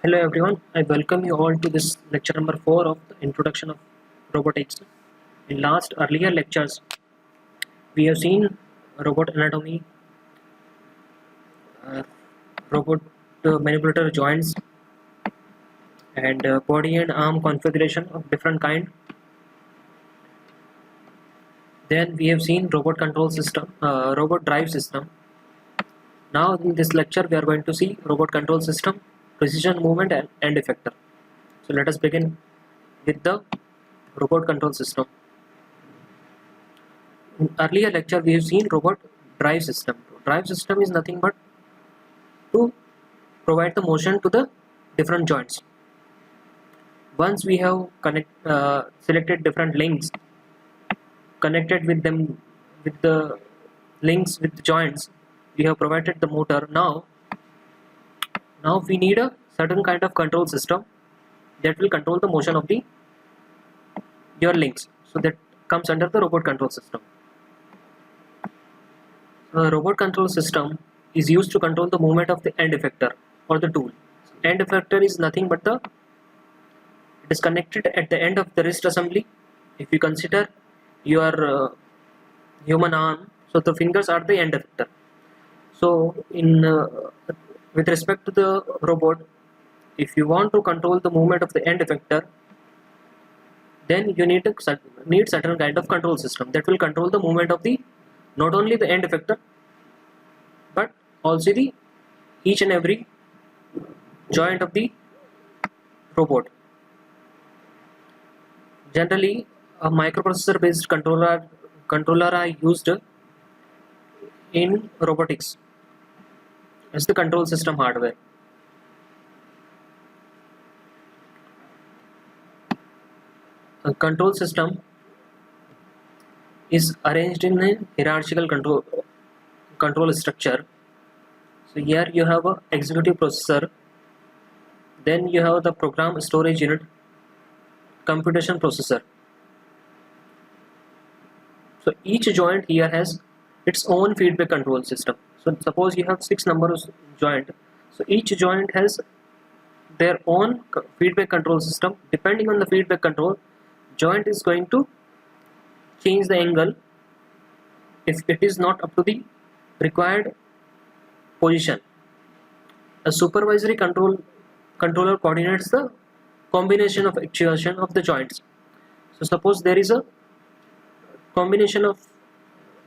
Hello everyone, I welcome you all to this lecture number 4 of the introduction of robotics. In last earlier lectures, we have seen robot anatomy, uh, robot manipulator joints, and body and arm configuration of different kind. Then we have seen robot control system, robot drive system. Now in this lecture, we are going to see robot control system, precision movement, and end effector. So let us begin with the robot control system. In earlier lecture we have seen robot drive system. Drive system is nothing but to provide the motion to the different joints. Once we have selected different links, connected with them with the links with the joints, we have provided the motor. Now we need a certain kind of control system that will control the motion of your links. So that comes under the robot control system. A robot control system is used to control the movement of the end effector or the tool. End effector is nothing but it is connected at the end of the wrist assembly. If you consider your human arm, so the fingers are the end effector. So with respect to the robot, if you want to control the movement of the end effector, then you need certain kind of control system that will control the movement of the not only the end effector but also the each and every joint of the robot. Generally, a microprocessor based controller are used in robotics as the control system hardware. A control system is arranged in a hierarchical control structure. So here you have a executive processor, then you have the program storage unit, computation processor. So each joint here has its own feedback control system. So suppose you have 6 numbers joint, so each joint has their own feedback control system. Depending on the feedback control, joint is going to change the angle if it is not up to the required position. A supervisory controller coordinates the combination of actuation of the joints. So suppose there is a combination of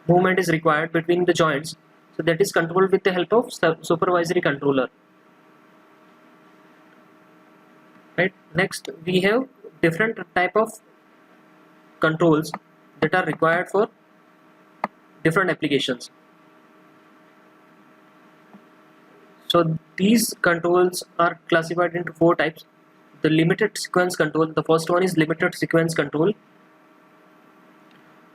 movement is required between the joints, so that is controlled with the help of supervisory controller. Right. Next we have different type of controls that are required for different applications. So these controls are classified into 4 types. The limited sequence control, the first one is limited sequence control.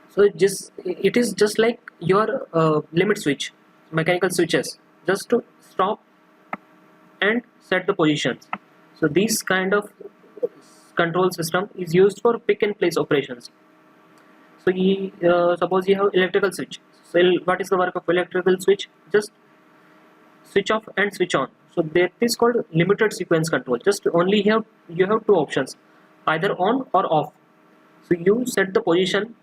So it is just like your limit switch, mechanical switches, just to stop and set the positions. So this kind of control system is used for pick and place operations. So suppose you have electrical switch. So what is the work of electrical switch? Just switch off and switch on. So that is called limited sequence control. Just only you have 2 options, either on or off. So you set the position.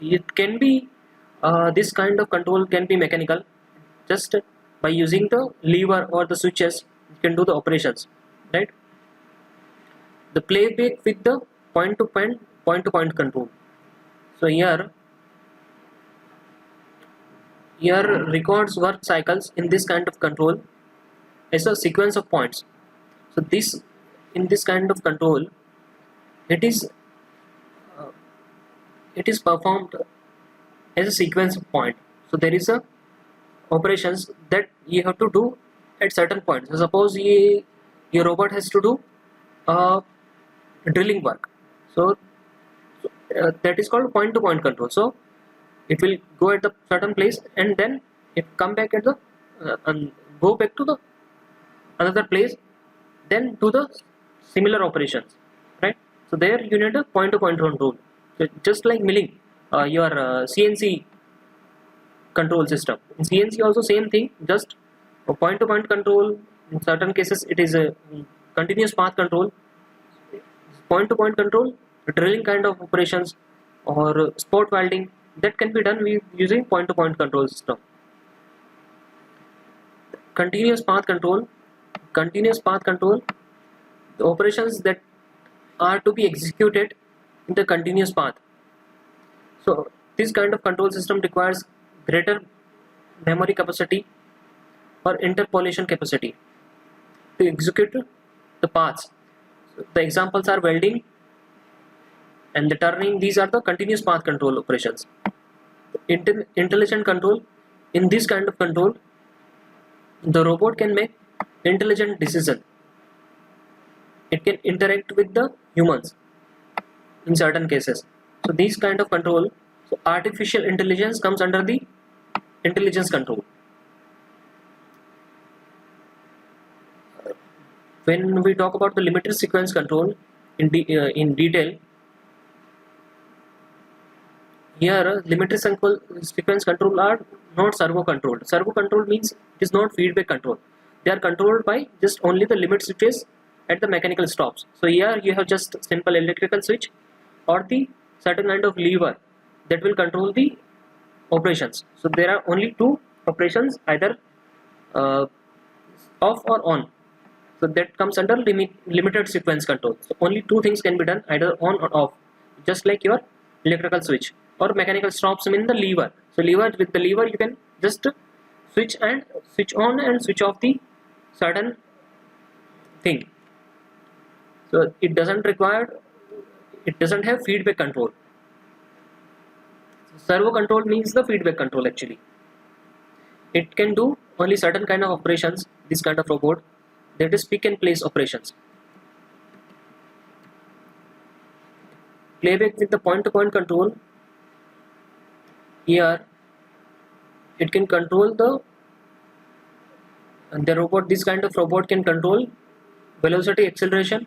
It can be this kind of control can be mechanical. Just by using the lever or the switches, you can do the operations, right? The playback with the point-to-point control. So here records work cycles in this kind of control as a sequence of points. So in this kind of control, it is performed as a sequence of point. So there is a operations that you have to do at certain points. So suppose your robot has to do drilling work. So that is called point-to-point control. So it will go at the certain place and then it come back at the and go back to the another place, then do the similar operations, right? So there you need a point-to-point control. So just like milling, your CNC control system. In CNC also same thing, just a point-to-point control In certain cases, it is a continuous path control, point-to-point control, drilling kind of operations, or spot welding that can be done with using point-to-point control system. Continuous path control, the operations that are to be executed in the continuous path. So this kind of control system requires greater memory capacity or interpolation capacity to execute the paths. So the examples are welding and the turning. These are the continuous path control operations. Intelligent control, in this kind of control, the robot can make intelligent decision. It can interact with the humans in certain cases. So these kind of control, so artificial intelligence comes under the intelligence control. When we talk about the limited sequence control in detail, here limited sequence control are not servo controlled. Servo control means it is not feedback control. They are controlled by just only the limit switches at the mechanical stops. So here you have just simple electrical switch or the certain kind of lever that will control the operations. So there are only two operations, either off or on. So that comes under limited sequence control. So only two things can be done, either on or off, just like your electrical switch, or mechanical stops mean the lever. So with the lever you can just switch on and switch off the certain thing. So it doesn't have feedback control. Servo control means the feedback control actually. It can do only certain kind of operations, this kind of robot, that is pick and place operations. Playback with the point-to-point control. Here it can control the robot. This kind of robot can control velocity, acceleration,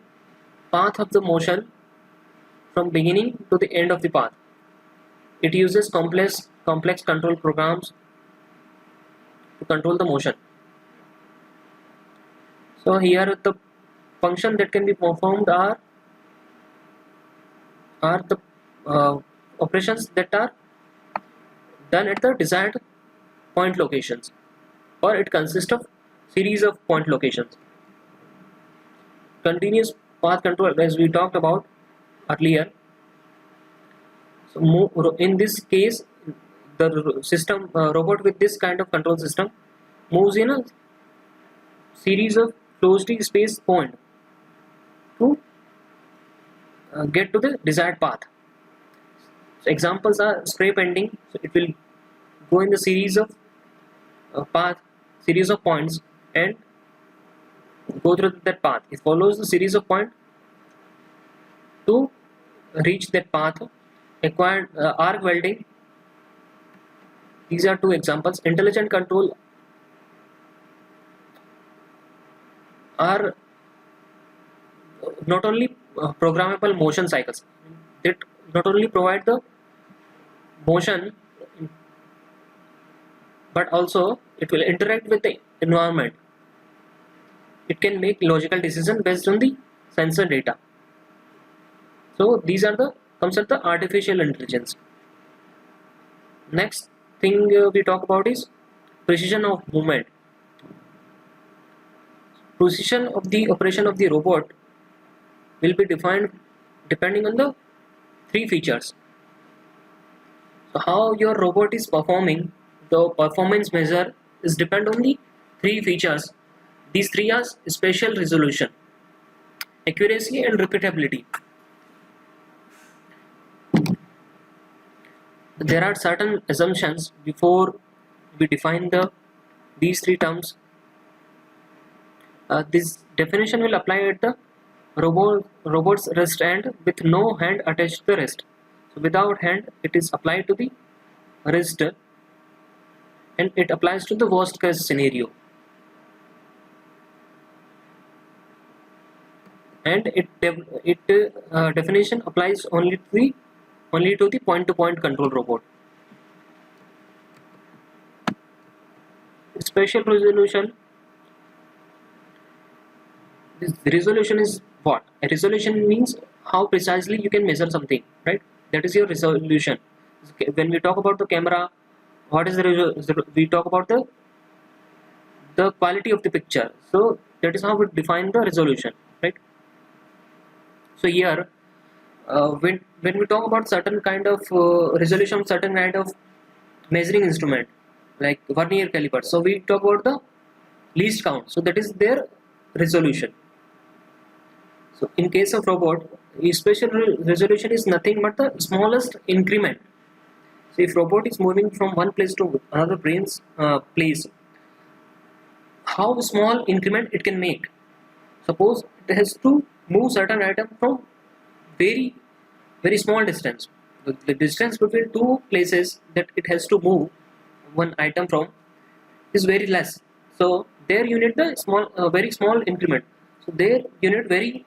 path of the motion from beginning to the end of the path. It uses complex control programs to control the motion. So here the function that can be performed are the operations that are done at the desired point locations, or it consists of series of point locations. Continuous path control, as we talked about earlier. So in this case, the system robot with this kind of control system moves in a series of closely spaced points to get to the desired path. So examples are spray painting. So it will go in the series of series of points and go through that path. It follows the series of points to reach that path. Acquired arc welding. These are two examples. Intelligent control are not only programmable motion cycles, that not only provide the motion, but also it will interact with the environment. It can make logical decisions based on the sensor data. So these are the concept of artificial intelligence. Next thing we talk about is precision of movement. Precision of the operation of the robot will be defined depending on the three features. So how your robot is performing, the performance measure is depend on the three features. These three are spatial resolution, accuracy, and repeatability. There are certain assumptions before we define these three terms. This definition will apply at the robot's wrist end with no hand attached to the wrist. So without hand, it is applied to the wrist, and it applies to the worst case scenario. And definition applies only to the point-to-point control robot. Spatial resolution The resolution is what? A resolution means how precisely you can measure something, right? That is your resolution. When we talk about the camera, what is we talk about the quality of the picture. So that is how we define the resolution, right? So here, when we talk about certain kind of resolution, certain kind of measuring instrument like vernier caliper, so we talk about the least count. So that is their resolution. So in case of robot, spatial resolution is nothing but the smallest increment. So if robot is moving from one place to another place, how small increment it can make? Suppose it has to move certain item from very very small distance. The distance between two places that it has to move one item from is very less. So there you need the very small increment. So there you need very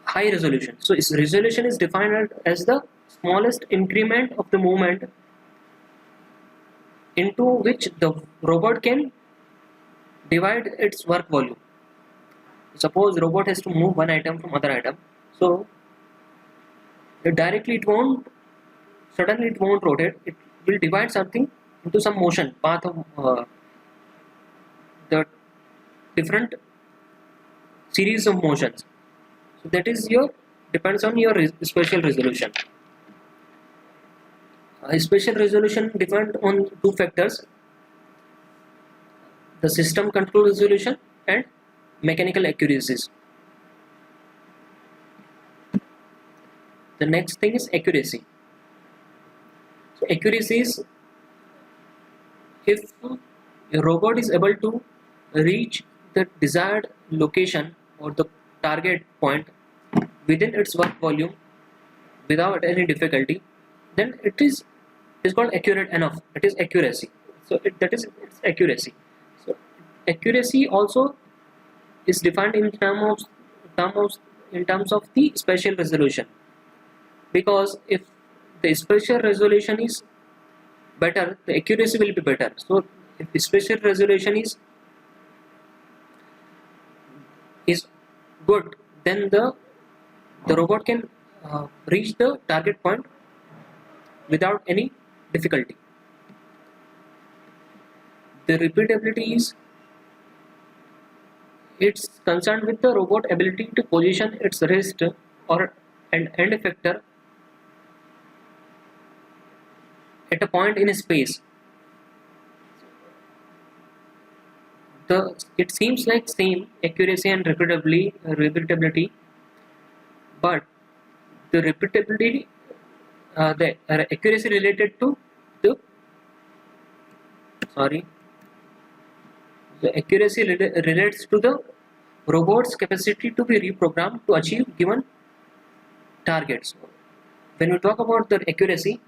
high resolution. So its resolution is defined as the smallest increment of the movement into which the robot can divide its work volume. Suppose robot has to move one item from other item, so directly it won't suddenly it won't rotate. It will divide something into some motion path of the different series of motions. So that is your depends on your spatial resolution. Spatial resolution depends on two factors: the system control resolution and mechanical accuracies. The next thing is accuracy. So accuracy is if a robot is able to reach the desired location or the target point within its work volume without any difficulty, then it is called accurate enough. It is accuracy. So that is its accuracy. So accuracy also is defined in terms of the spatial resolution, because if the spatial resolution is better, the accuracy will be better. So if the spatial resolution is good, then the robot can reach the target point without any difficulty. The repeatability is it's concerned with the robot ability to position its wrist or an end effector at a point in space. It seems like same accuracy and repeatability, but the repeatability, the accuracy related to the the accuracy relates to the robot's capacity to be reprogrammed to achieve given targets. When we talk about the accuracy,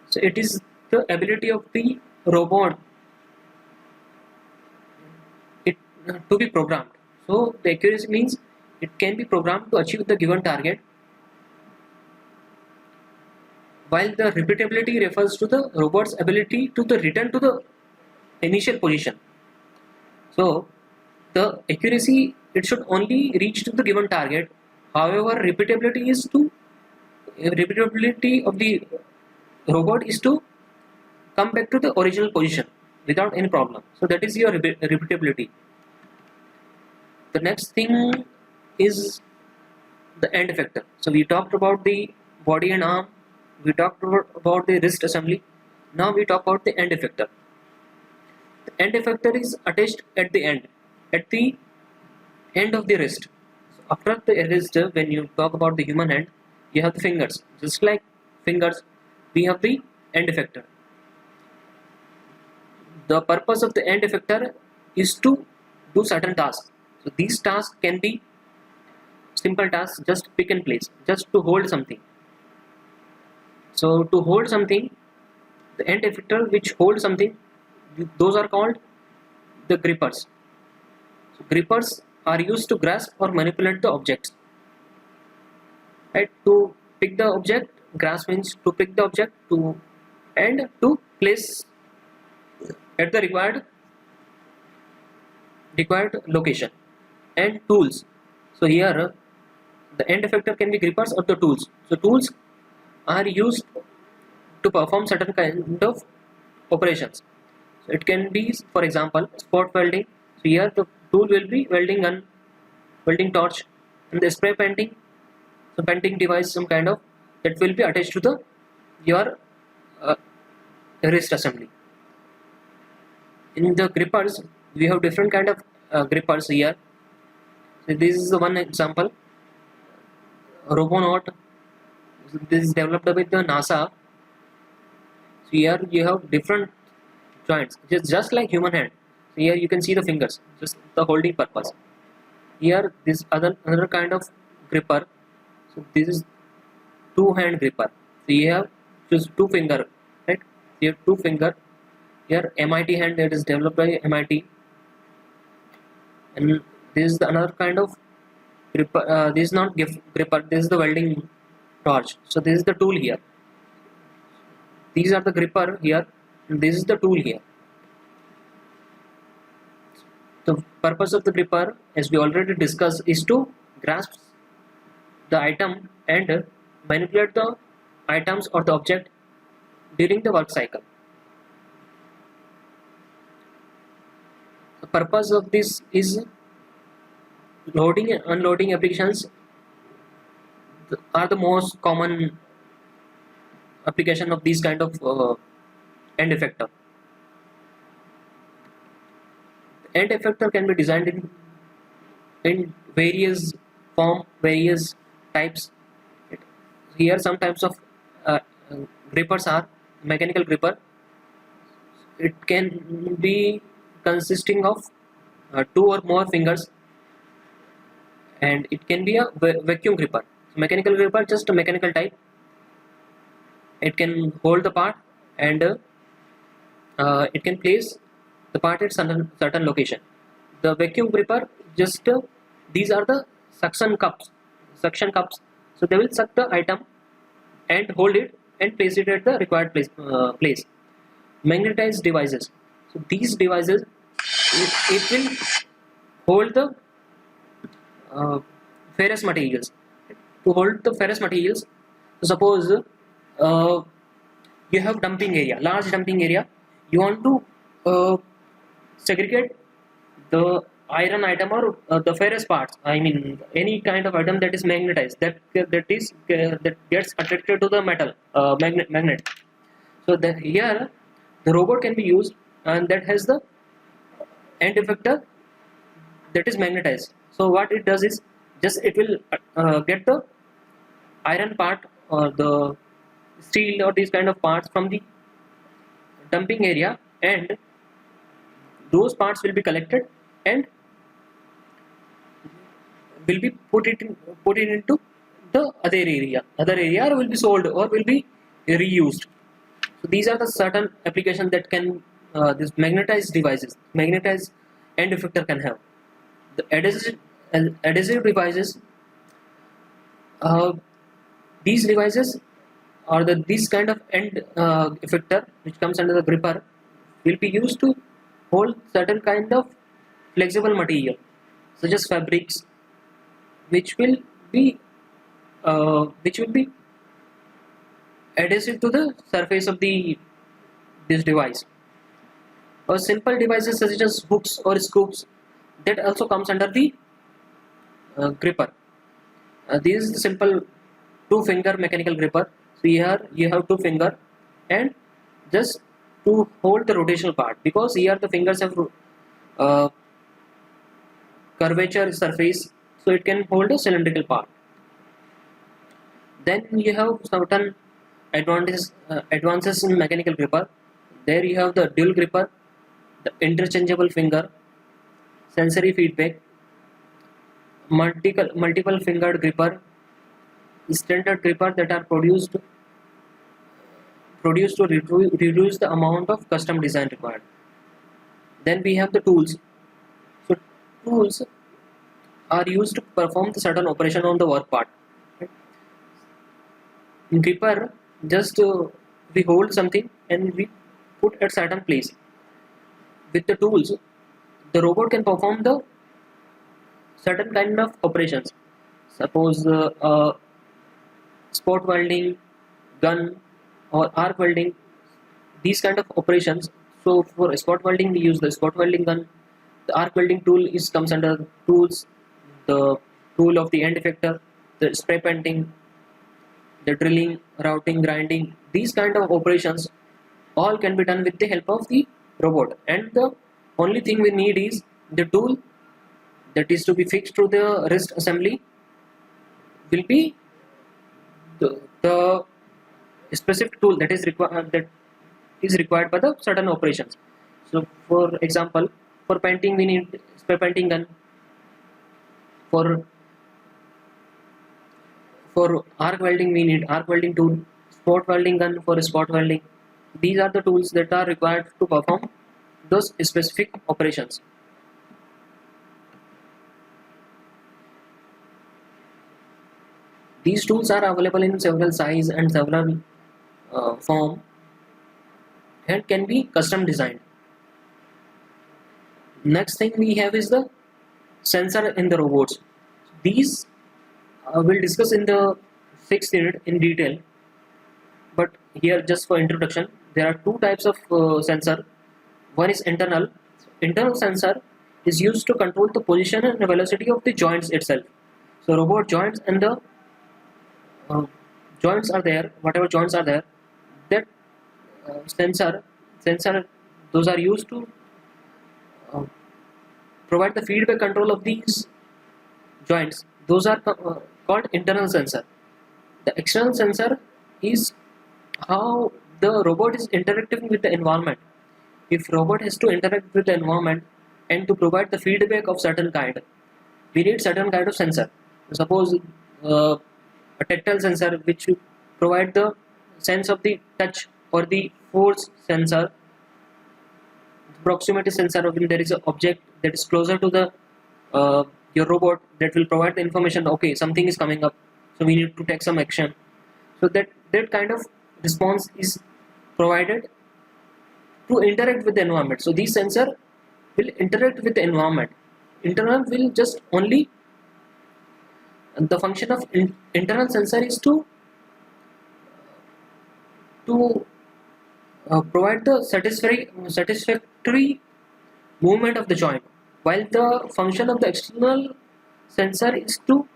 so it is the ability of the robot to be programmed. So the accuracy means it can be programmed to achieve the given target, while the repeatability refers to the robot's ability to return to the initial position. So the accuracy, it should only reach to the given target. However, repeatability of the robot is to come back to the original position without any problem. So that is your repeatability. The next thing is the end effector. So we talked about the body and arm, we talked about the wrist assembly. Now we talk about the end effector. The end effector is attached at the end of the wrist. So after the wrist, when you talk about the human hand, you have the fingers. Just like fingers, we have the end effector. The purpose of the end effector is to do certain tasks. So these tasks can be simple tasks, just pick and place, just to hold something. So to hold something, the end effector which holds something, those are called the grippers. So grippers are used to grasp or manipulate the objects. Right? To pick the object, grasp means to pick the object, and to place at the required location. and tools. So here the end effector can be grippers or the tools. So tools are used to perform certain kind of operations. So it can be, for example, spot welding. So here the tool will be welding gun, welding torch, and the spray painting. So painting device, some kind of, that will be attached to the your uh, wrist assembly. In the grippers, we have different kind of grippers here. So this is the one example. Robonaut. This is developed with the NASA. So here you have different joints, just like human hand. So here you can see the fingers, just the holding purpose. Here this another kind of gripper. So this is two hand gripper. So you have just two finger, right? You have two finger. Here MIT hand, that is developed by MIT, and this is the another kind of gripper. This is not gripper. This is the welding torch. So this is the tool here. These are the gripper here, and this is the tool here. The purpose of the gripper, as we already discussed, is to grasp the item and manipulate the items or the object during the work cycle. The purpose of this is loading and unloading applications are the most common application of these kind of end effector. End effector can be designed in various form, various types. Here some types of grippers are mechanical gripper. It can be consisting of two or more fingers, and it can be a vacuum gripper. Mechanical gripper, just a mechanical type. It can hold the part, and it can place the part at certain location. The vacuum gripper, just these are the suction cups. So they will suck the item and hold it and place it at the required place. Magnetized devices. So these devices, it will hold the ferrous materials. To hold the ferrous materials, suppose you have dumping area, large dumping area. You want to segregate the iron item or the ferrous parts. I mean, any kind of item that is magnetized, that gets attracted to the metal magnet. So here the robot can be used, and that has the end effector that is magnetized. So what it does is, just it will get the iron part or the steel or these kind of parts from the dumping area, and those parts will be collected and will be put into the other area will be sold or will be reused. So these are the certain applications that can these magnetized end effector can have. The adhesive devices, these devices or these kind of end effector which comes under the gripper will be used to hold certain kind of flexible material, such as fabrics, which will be adhesive to the surface of this device. Or simple devices such as hooks or screws, that also comes under the gripper. This is the simple two finger mechanical gripper. So here you have two finger, and just to hold the rotational part, because here the fingers have curvature surface, so it can hold a cylindrical part. Then you have certain advances in mechanical gripper. There you have the dual gripper, the interchangeable finger, sensory feedback, multiple fingered gripper, standard gripper that are produced to reduce the amount of custom design required. Then we have the tools. So tools are used to perform the certain operation on the work part. In gripper, just we hold something and we put at certain place. With the tools, the robot can perform the certain kind of operations. Suppose spot welding gun or arc welding, these kind of operations. So for spot welding we use the spot welding gun. The arc welding tool is comes under tools. The tool of the end effector, the spray painting, the drilling, routing, grinding, these kind of operations all can be done with the help of the robot, and the only thing we need is the tool that is to be fixed to the wrist assembly will be the specific tool that is required by the certain operations. So for example, for painting we need spray painting gun. For arc welding we need arc welding tool. Spot welding gun for spot welding. These are the tools that are required to perform those specific operations. These tools are available in several size and several form and can be custom designed. Next thing we have is the sensor in the robots. These we'll discuss in the sixth unit in detail, but here just for introduction, there are two types of sensor. One is internal. Internal sensor is used to control the position and the velocity of the joints itself. So robot joints and the joints are there, whatever joints are there, that sensor those are used to uh, provide the feedback control of these joints. Those are called internal sensor. The external sensor is how the robot is interacting with the environment. If robot has to interact with the environment and to provide the feedback of certain kind, we need certain kind of sensor. Suppose a tactile sensor which will provide the sense of the touch, or the force sensor, proximity sensor when there is an object that is closer to the your robot, that will provide the information, okay, something is coming up, so we need to take some action. So that kind of response is provided to interact with the environment. So these sensor will interact with the environment. Internal will just only, the function of internal sensor is to provide the satisfactory movement of the joint, while the function of the external sensor is to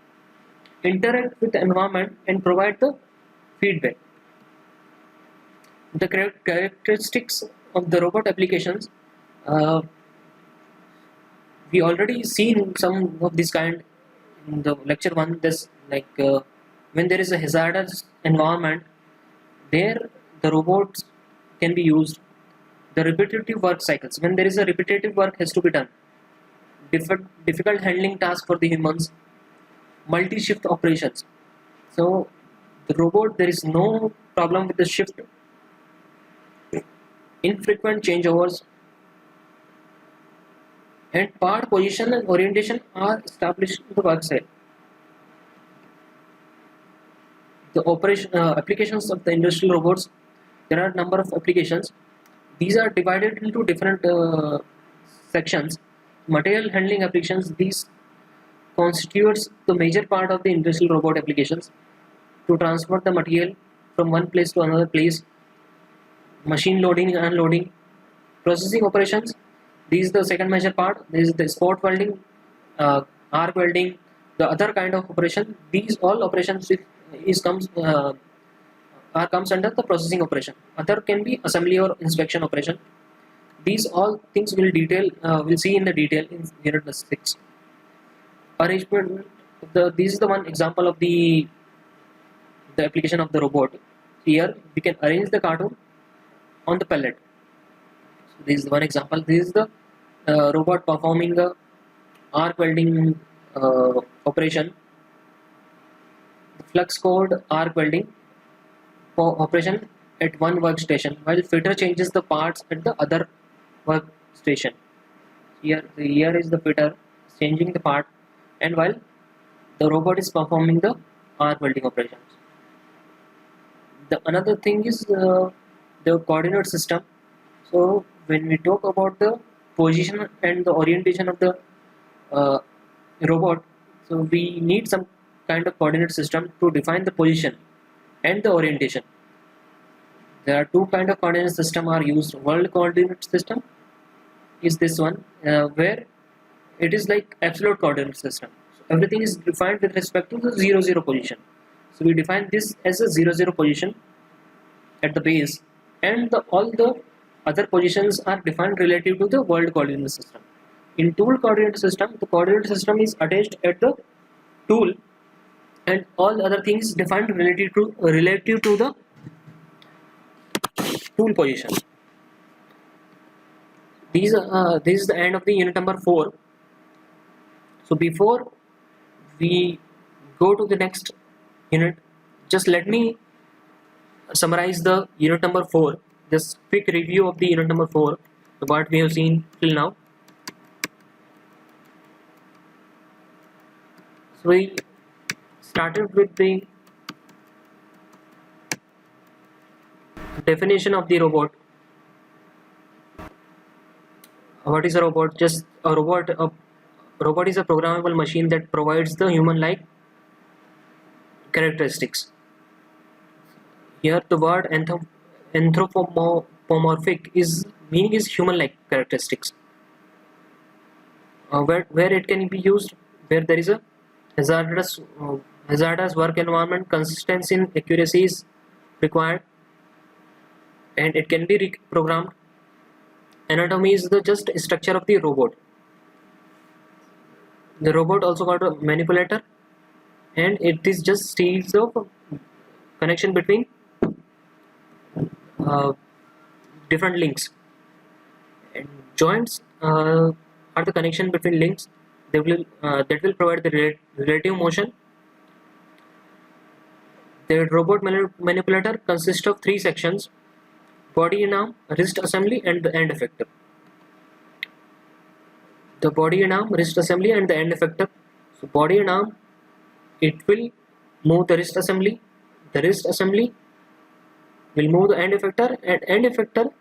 interact with the environment and provide the feedback. The characteristics of the robot applications, uh, we already seen some of this kind in the lecture one. This like when there is a hazardous environment, there the robots can be used. The repetitive work cycles, when there is a repetitive work has to be done, difficult handling task for the humans, multi-shift operations. So the robot, there is no problem with the shift, infrequent changeovers, and part position and orientation are established in the work site. The applications of the industrial robots, there are a number of applications. These are divided into different sections. Material handling applications, these constitutes the major part of the industrial robot applications, to transport the material from one place to another place. Machine loading and unloading. Processing operations, this is the second major part. This is the spot welding, arc welding, the other kind of operation. These all operations comes under the processing operation. Other can be assembly or inspection operation. These all things we'll see in the detail in unit 6. Arrangement. This is the one example of the application of the robot. Here we can arrange the cartoon on the pallet. So this is one example. This is the robot performing the arc welding operation. The flux cord arc welding for operation at one workstation, while fitter changes the parts at the other workstation. Here is the fitter changing the part, and while the robot is performing the arc welding operations. The another thing is the coordinate system. So when we talk about the position and the orientation of the robot, so we need some kind of coordinate system to define the position and the orientation. There are two kind of coordinate system are used. World coordinate system is this one, where it is like absolute coordinate system. So everything is defined with respect to the 0 0 position. So we define this as a 0 0 position at the base, and all the other positions are defined relative to the world coordinate system. In tool coordinate system, the coordinate system is attached at the tool, and all other things defined relative to the tool position. This is the end of the unit number 4. So before we go to the next unit, just let me summarize the unit number 4. Just quick review of the unit number 4, what we have seen till now. So we started with the definition of the robot. What is a robot? Just a robot. A robot is a programmable machine that provides the human-like characteristics. Here, the word anthropomorphic is meaning is human-like characteristics. Where it can be used, where there is a hazardous work environment, consistency in accuracy is required, and it can be reprogrammed. Anatomy is the just structure of the robot. The robot also got a manipulator, and it is just stages of connection between different links. And joints are the connection between links that will provide the relative motion. The robot manipulator consists of 3 sections: body and arm, wrist assembly, and the end effector. The body and arm, wrist assembly, and the end effector. So body and arm, it will move the wrist assembly. The wrist assembly will move the end effector, and end effector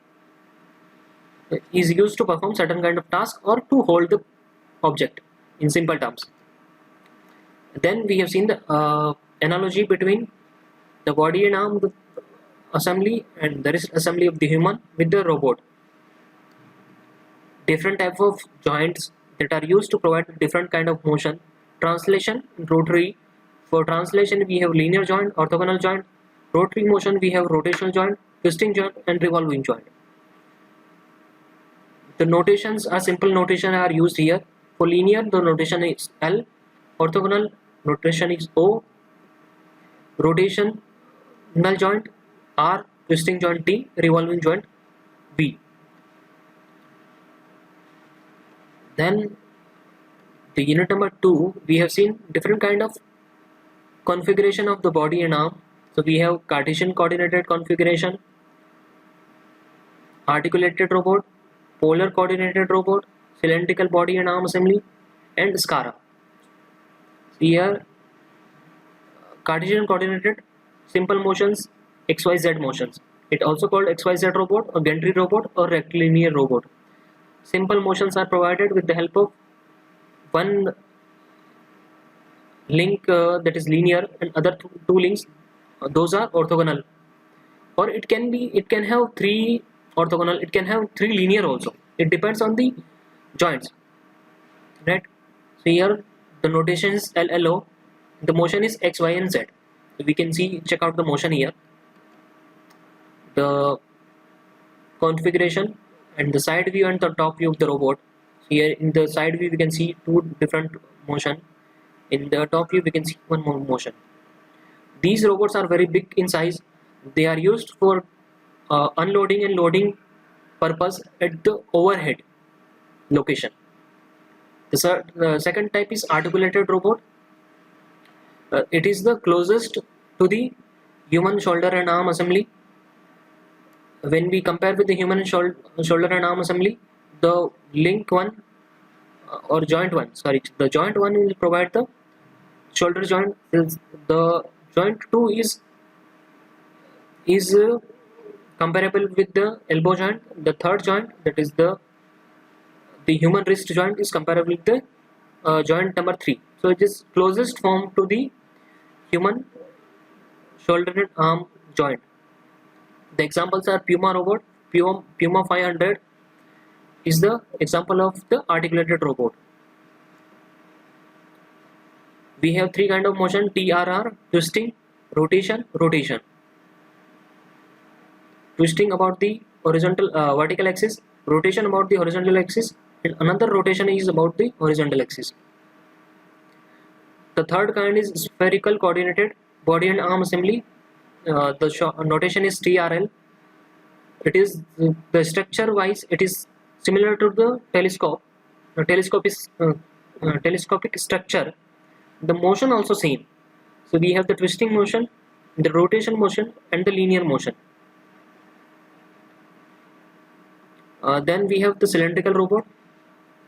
is used to perform certain kind of task or to hold the object, in simple terms. Then we have seen the analogy between the body and arm, the assembly, and the wrist assembly of the human with the robot. Different types of joints that are used to provide different kind of motion. Translation, rotary. For translation we have linear joint, orthogonal joint. Rotary motion we have rotational joint, twisting joint, and revolving joint. The notations are simple notation are used here. For linear, the notation is L. Orthogonal notation is O. Rotational joint R. Twisting joint T. Revolving joint V. Then the unit number 2, we have seen different kind of configuration of the body and arm. So we have Cartesian coordinated configuration, articulated robot, polar coordinated robot, cylindrical body and arm assembly, and SCARA. Here Cartesian coordinated simple motions, XYZ motions. It also called XYZ robot or Gantry robot or rectilinear robot. Simple motions are provided with the help of one link that is linear, and other two links those are orthogonal. Or it can have 3 orthogonal, it can have 3 linear also. It depends on the joints, right? So here the notation is LLO, the motion is X, Y, and Z. So we can see, check out the motion here, the configuration, and the side view and the top view of the robot. So here in the side view we can see 2 different motion. In the top view we can see 1 more motion. These robots are very big in size. They are used for unloading and loading purpose at the overhead location. The second type is articulated robot. It is the closest to the human shoulder and arm assembly. When we compare with the human shoulder and arm assembly, the link one or joint one, sorry, the joint one will provide the shoulder joint. The joint 2 is comparable with the elbow joint. The third joint, that is the human wrist joint, is comparable with the joint number 3. So it is closest form to the human shoulder and arm joint. The examples are Puma robot. Puma 500 is the example of the articulated robot. We have three kind of motion: TRR, twisting, rotation, rotation. Twisting about the horizontal vertical axis, rotation about the horizontal axis, and another rotation is about the horizontal axis. The third kind is spherical coordinated body and arm assembly. The notation is TRL. It is the structure wise it is similar to the telescope. The telescope is telescopic structure. The motion also same. So we have the twisting motion, the rotation motion, and the linear motion. Then we have the cylindrical robot.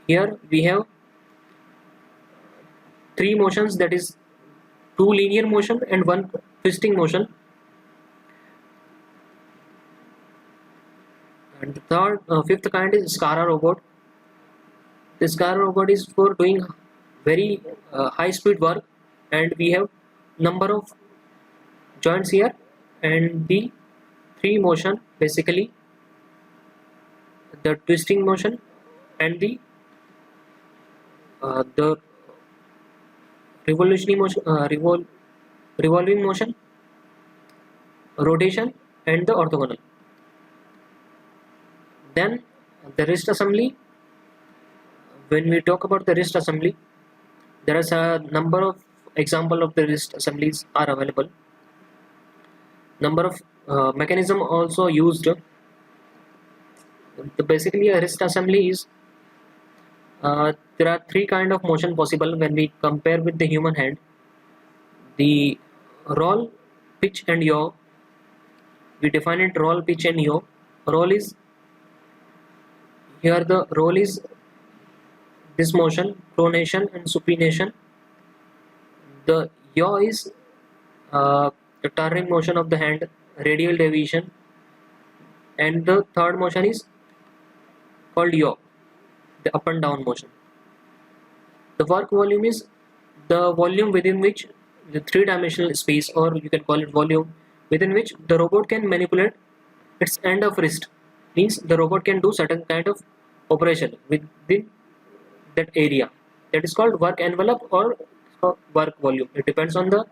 Here we have three motions, that is two linear motion and one twisting motion. And the fifth kind is SCARA robot. The SCARA robot is for doing very high speed work, and we have number of joints here and the three motion, basically the twisting motion and the revolutionary motion, revolving motion, rotation, and the orthogonal. Then the wrist assembly. When we talk about the wrist assembly, there is a number of example of the wrist assemblies are available. Number of mechanism also used. Basically a wrist assembly is there are three kind of motion possible when we compare with the human hand. The roll, pitch, and yaw. We define it roll, pitch, and yaw. Roll is here, the roll is this motion, pronation and supination. The yaw is the turning motion of the hand, radial deviation, and the third motion is called yaw, the up and down motion. The work volume is the volume within which the three-dimensional space, or you can call it volume, within which the robot can manipulate its end of wrist. Means the robot can do certain kind of operation within that area. That is called work envelope or work volume. It depends on the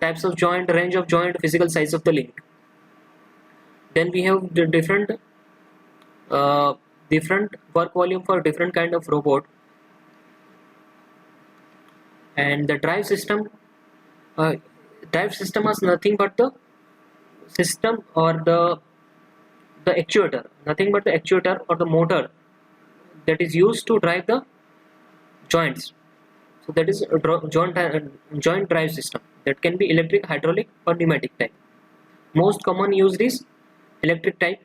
types of joint, range of joint, physical size of the link. Then we have the different work volume for different kind of robot. And the drive system is nothing but the system or the actuator, nothing but the actuator or the motor that is used to drive the joints. So that is a joint drive system that can be electric, hydraulic, or pneumatic type. Most common used is electric type.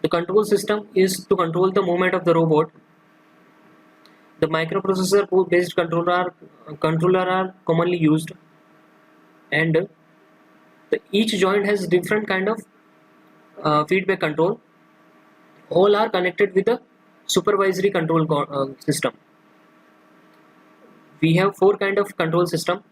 The control system is to control the movement of the robot. The microprocessor based controller are commonly used, and each joint has different kind of feedback control. All are connected with the supervisory control system. We have four kind of control system.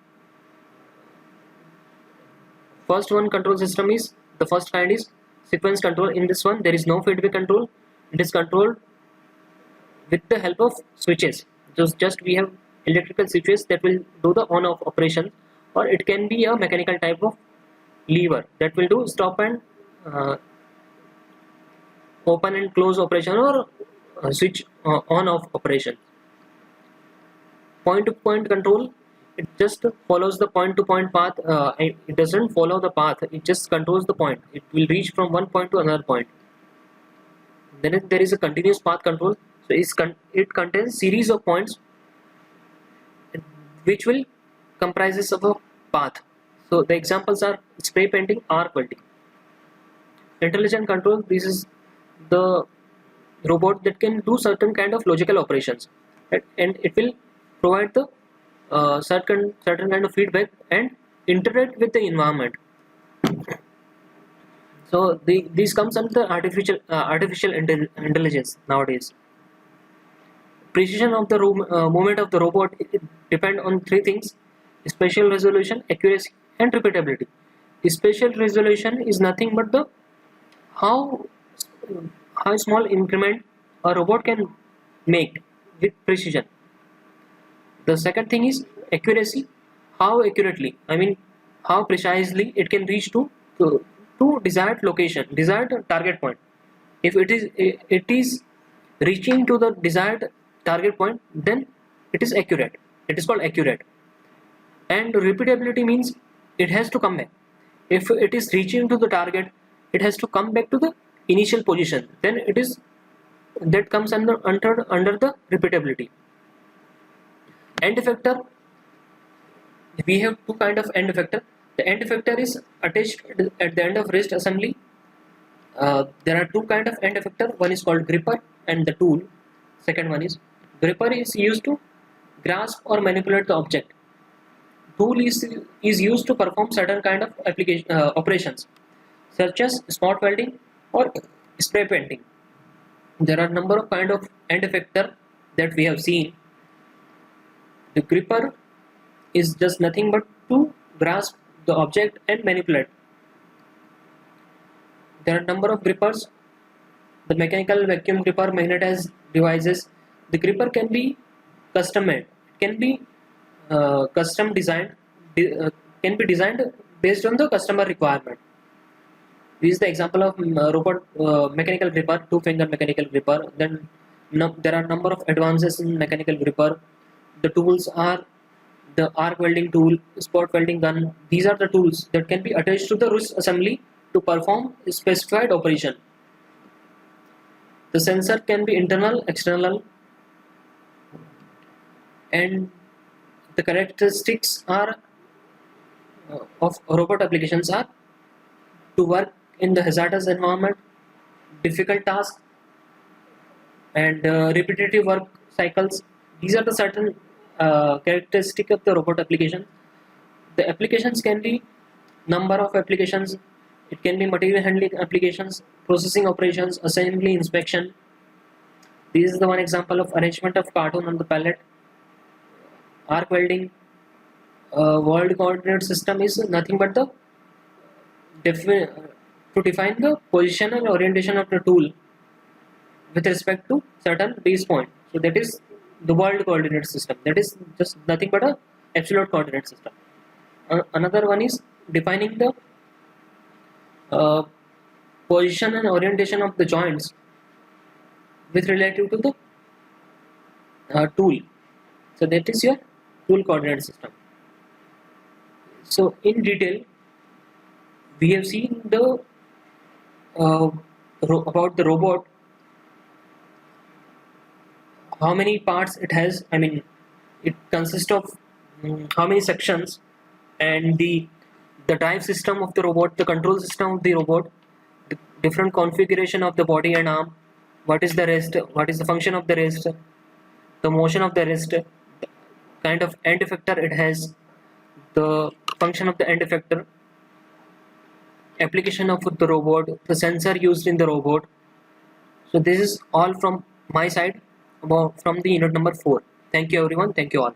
First one control system is, the first kind is sequence control. In this one there is no feedback control. It is controlled with the help of switches. Just we have electrical switches that will do the on off operation, or it can be a mechanical type of lever that will do stop and open and close operation, or switch on off operation. Point to point control, it just follows the point to point path. It doesn't follow the path, it just controls the point. It will reach from one point to another point. Then there is a continuous path control. So it contains series of points which will comprises of a path. So the examples are spray painting, arc welding. Intelligent control, this is the robot that can do certain kind of logical operations, right? And it will provide the certain kind of feedback and interact with the environment. So these comes under artificial intelligence nowadays. precision of the movement of the robot depend on three things: spatial resolution, accuracy, and repeatability. Spatial resolution is nothing but the how how small increment a robot can make with precision. The second thing is accuracy, how accurately, I mean how precisely it can reach to desired location, desired target point. If it is reaching to the desired target point, then it is accurate. It is called accurate. And repeatability means it has to come back. If it is reaching to the target, it has to come back to the initial position. Then it is that comes under the repeatability. End effector, we have two kind of end effector. The end effector is attached at the end of wrist assembly. There are two kind of end effector. One is called gripper and the tool. Second one is gripper is used to grasp or manipulate the object. Tool is used to perform certain kind of application operations such as spot welding or spray painting. There are number of kind of end effector that we have seen. The gripper is just nothing but to grasp the object and manipulate. There are number of grippers. The mechanical vacuum gripper, magnetized devices. The gripper can be custom made. It can be custom designed. Can be designed based on the customer requirement. This is the example of robot mechanical gripper, two-finger mechanical gripper. Then there are number of advances in mechanical gripper. The tools are the arc welding tool, spot welding gun. These are the tools that can be attached to the wrist assembly to perform a specified operation. The sensor can be internal, external, and the characteristics are of robot applications are to work in the hazardous environment, difficult tasks, and repetitive work cycles. These are the certain characteristic of the robot application. The applications can be number of applications. It can be material handling applications, processing operations, assembly, inspection. This is the one example of arrangement of cartoon on the pallet. Arc welding, world coordinate system is nothing but the to define the position and orientation of the tool with respect to certain base point. So that is the world coordinate system. That is just nothing but a absolute coordinate system. Another one is defining the position and orientation of the joints with relative to the tool. So that is your tool coordinate system. So in detail, we have seen the about the robot, how many parts it has. I mean, it consists of how many sections, and the drive system of the robot, the control system of the robot, the different configuration of the body and arm, what is the wrist, what is the function of the wrist, the motion of the wrist, the kind of end effector it has, the function of the end effector, application of the robot, the sensor used in the robot. So this is all from my side about from the unit number 4. Thank you everyone. Thank you all.